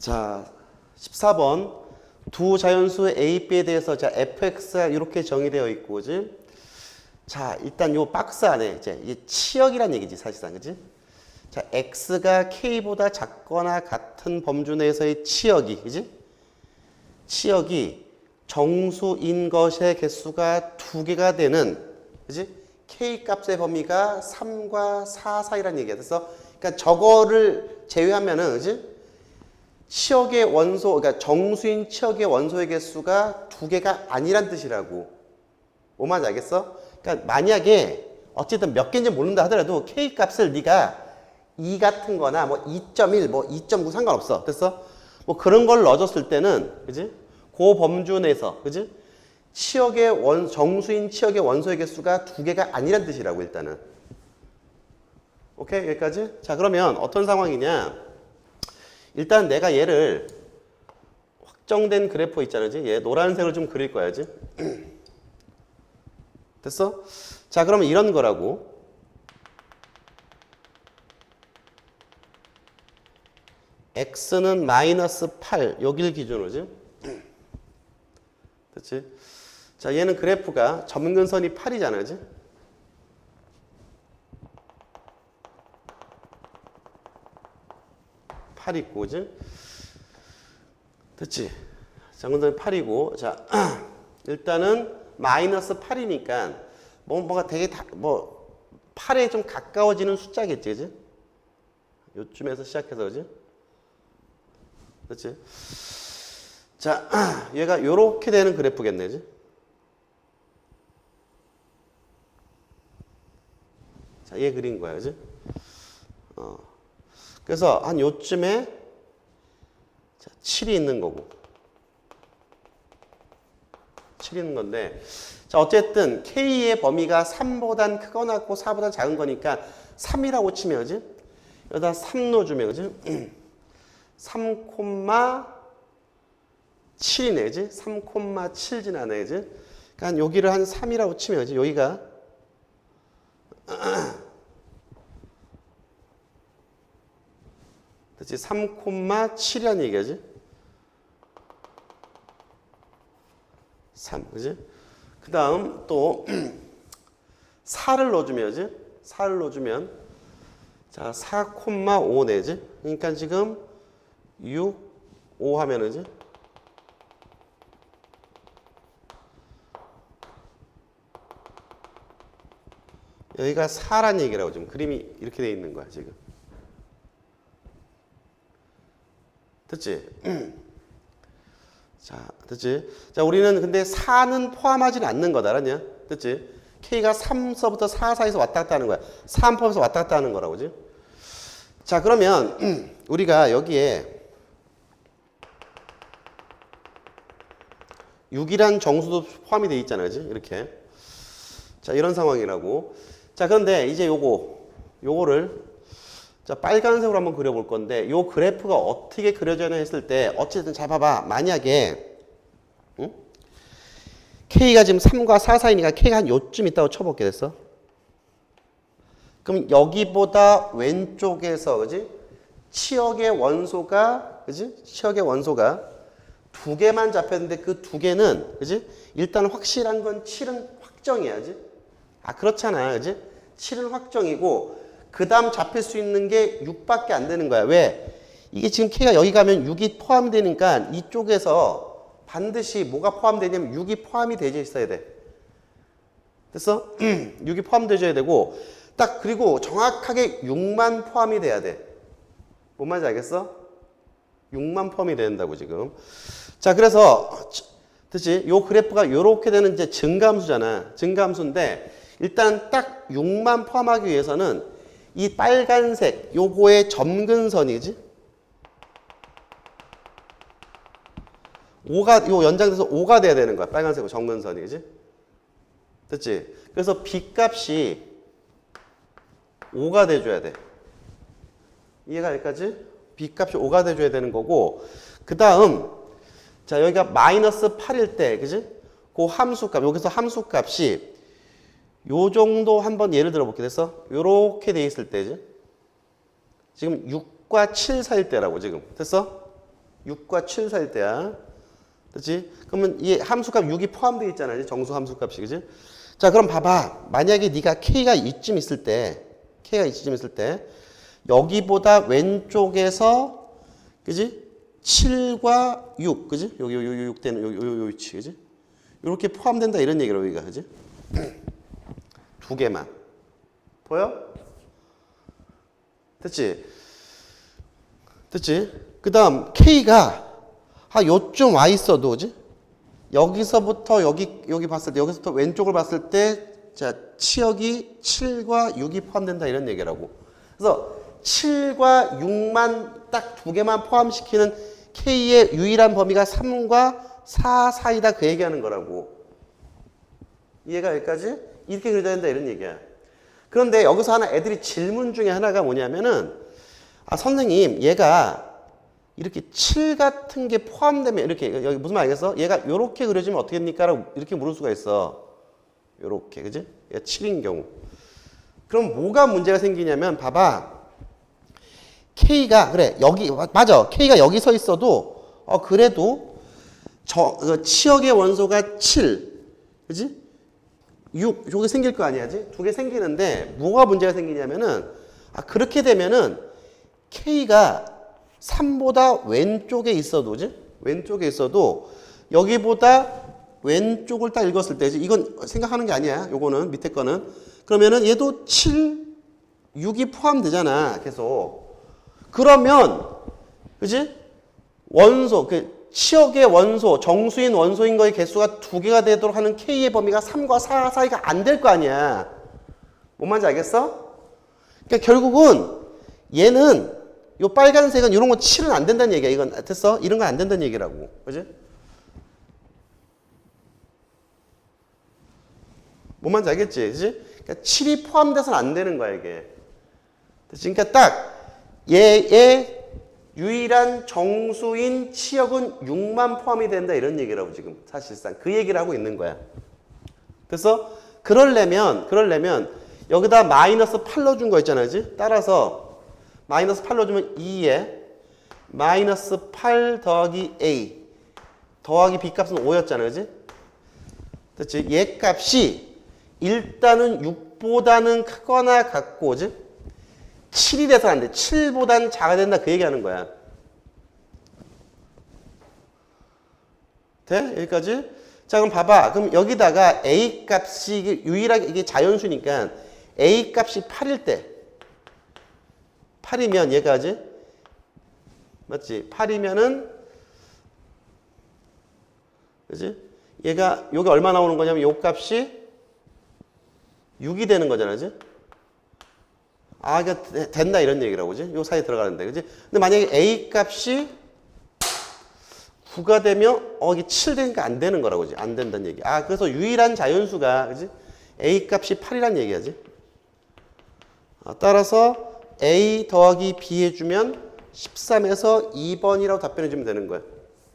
자, 14번. 두 자연수 A, B에 대해서 자, fx가 이렇게 정의되어 있고, 그지? 자, 일단 요 박스 안에 이제 이게 치역이란 얘기지, 사실상, 그지? 자, x가 k보다 작거나 같은 범주 내에서의 치역이, 그지? 치역이 정수인 것의 개수가 2개가 되는, 그지? k 값의 범위가 3과 4 사이란 얘기야. 그래서, 그러니까 저거를 제외하면은, 그지? 치역의 원소, 그러니까 정수인 치역의 원소의 개수가 2개가 아니란 뜻이라고. 뭐 말인지 알겠어? 그러니까 만약에 어쨌든 몇 개인지 모른다 하더라도 k 값을 네가 2 같은 거나 뭐 2.1, 뭐 2.9 상관없어. 됐어? 뭐 그런 걸 넣어줬을 때는, 그지? 그 범주 내에서, 그지? 치역의 정수인 치역의 원소의 개수가 2개가 아니란 뜻이라고, 일단은. 오케이? 여기까지? 자, 그러면 어떤 상황이냐? 일단 내가 얘를 확정된 그래프 있잖아, 그지? 얘 노란색으로 좀 그릴 거야, 그지? 됐어? 자, 그러면 이런 거라고. x는 마이너스 8, 여길 기준으로지? 됐지? 자, 얘는 그래프가 점근선이 8이잖아, 그지? 있고, 그지? 됐지? 점근선이 8이고, 자, 일단은 마이너스 8이니까, 뭐가 되게 뭐, 8에 좀 가까워지는 숫자겠지, 그지? 요쯤에서 시작해서, 그지? 그렇지? 자, 얘가 요렇게 되는 그래프겠네, 그지? 자, 얘 그린 거야, 그지? 그래서 한 요쯤에 자, 7이 있는 거고. 7이 있는 건데, 자, 어쨌든 K의 범위가 3보단 크거나 같고 4보다 작은 거니까 3이라고 치면, 그지? 여기다 3 넣어주면, 그지? 3,7이네, 그지? 3,7 지나네, 그지? 그러니까 여기를 한 3이라고 치면, 그지? 여기가 그렇지? 3,7이라는 얘기지? 3, 그지? 그 다음 또 4를 넣어주면, 그지? 4를 넣어주면 자, 4,5 내지? 그러니까 지금 6, 5 하면은, 그지? 여기가 4란 얘기라고 지금 그림이 이렇게 돼 있는 거야, 지금. 됐지? 자, 됐지? 자, 우리는 근데 4는 포함하지는 않는 거다, 알았냐? 됐지? K가 3서부터 4 사이에서 왔다 갔다 하는 거야. 3 포함해서 왔다 갔다 하는 거라고, 그지? 자, 그러면 우리가 여기에 6이란 정수도 포함이 돼 있잖아, 그지? 이렇게. 자, 이런 상황이라고. 자, 그런데 이제 요거를 자, 빨간색으로 한번 그려볼 건데, 요 그래프가 어떻게 그려져야 했을 때, 어쨌든 잘 봐봐. 만약에, K가 지금 3과 4 사이니까 K가 한 요쯤 있다고 쳐볼게, 됐어? 그럼 여기보다 왼쪽에서, 그지? 치역의 원소가, 그지? 치역의 원소가 2개만 잡혔는데 그 2개는, 그지? 일단 확실한 건 7은 확정이야, 그지? 아, 그렇잖아, 그지? 7은 확정이고, 그 다음 잡힐 수 있는 게 6밖에 안 되는 거야. 왜? 이게 지금 K가 여기 가면 6이 포함되니까 이쪽에서 반드시 뭐가 포함되냐면 6이 포함이 되어 있어야 돼. 됐어? 6이 포함되어야 되고, 딱 그리고 정확하게 6만 포함이 돼야 돼. 뭔 말인지 알겠어? 6만 포함이 된다고 지금. 자, 그래서 그치? 요 그래프가 요렇게 되는 이제 증가함수잖아. 증가함수인데 일단 딱 6만 포함하기 위해서는 이 빨간색 요거의 점근선이지? 5가 요 연장돼서 5가 돼야 되는 거야. 빨간색으로 점근선이, 그지? 됐지? 그래서 B값이 5가 돼줘야 돼. 이해가 여기까지? B값이 5가 돼줘야 되는 거고, 그 다음 자, 여기가 마이너스 8일 때, 그지? 그 함수값, 여기서 함수값이 요 정도 한번 예를 들어볼게. 됐어? 요렇게 돼 있을 때지. 지금 6과 7 사이일 때라고, 지금. 됐어? 6과 7 사이일 때야. 그렇지? 그러면 이 함수값 6이 포함되어 있잖아. 정수 함수값이. 그지? 자, 그럼 봐봐. 만약에 네가 K가 이쯤 있을 때, 여기보다 왼쪽에서, 그지? 7과 6, 그지? 여기 6 되는 요 위치, 그지? 이렇게 포함된다 이런 얘기로 여기가, 그지? 두 개만. 보여? 됐지? 그 다음 K가 요쯤 와 있어도, 그지? 여기서부터 여기 봤을 때, 여기서부터 왼쪽을 봤을 때, 자, 치역이 7과 6이 포함된다 이런 얘기라고. 그래서 7과 6만 딱 두 개만 포함시키는 K의 유일한 범위가 3과 4 사이다 그 얘기하는 거라고. 이해가 여기까지? 이렇게 그려야 된다 이런 얘기야. 그런데 여기서 하나 애들이 질문 중에 하나가 뭐냐면은 선생님 얘가 이렇게 7 같은 게 포함되면 이렇게 여기 무슨 말 알겠어? 얘가 이렇게 그려지면 어떻게 됩니까? 라고 이렇게 물을 수가 있어. 이렇게 그지? 얘가 7인 경우. 그럼 뭐가 문제가 생기냐면 봐봐. K가 그래 여기 맞아. K가 여기 서 있어도 그래도 치역의 원소가 7 그지? 6 저게 생길 거 아니야지? 두 개 생기는데 뭐가 문제가 생기냐면은 그렇게 되면은 K가 3보다 왼쪽에 있어도 그지? 왼쪽에 있어도 여기보다 왼쪽을 딱 읽었을 때 이건 생각하는 게 아니야. 요거는 밑에 거는 그러면은 얘도 7, 6이 포함되잖아. 계속. 그러면 그지? 원소 치역의 원소, 정수인 원소인 거의 개수가 두 개가 되도록 하는 K의 범위가 3과 4 사이가 안 될 거 아니야. 뭔 말인지 알겠어? 그러니까 결국은 얘는 요 빨간색은 이런 거 7은 안 된다는 얘기야. 이건 됐어? 이런 건 안 된다는 얘기라고. 그지? 뭔 말인지 알겠지? 그지? 그러니까 7이 포함돼서는 안 되는 거야, 이게. 그러니까 딱 얘의 유일한 정수인 치역은 6만 포함이 된다 이런 얘기라고 지금 사실상 그 얘기를 하고 있는 거야. 그래서 그러려면 여기다 마이너스 8 넣어준 거 있잖아요. 그지? 따라서 마이너스 8 넣어주면 2에 마이너스 8 더하기 A 더하기 B 값은 5였잖아요. 그지? 됐지? 얘 값이 일단은 6보다는 크거나 같고 그지? 7이 돼서 안 돼. 7보다는 작아야 된다. 그 얘기하는 거야. 돼? 여기까지? 자, 그럼 봐봐. 그럼 여기다가 A 값이 유일하게 이게 자연수니까 A 값이 8일 때 8이면 얘가지? 맞지? 8이면은 그지? 얘가 여기 얼마 나오는 거냐면 요 값이 6이 되는 거잖아. 그지? 이게 된다 이런 얘기라고 그지? 요 사이에 들어가는데 그지? 근데 만약에 A 값이 9가 되면 이게 7 되니까 안 되는 거라고 그지? 안 된다는 얘기. 그래서 유일한 자연수가 그지? A 값이 8이란 얘기야지. 따라서 A 더하기 B 해주면 13에서 2번이라고 답변해 주면 되는 거야.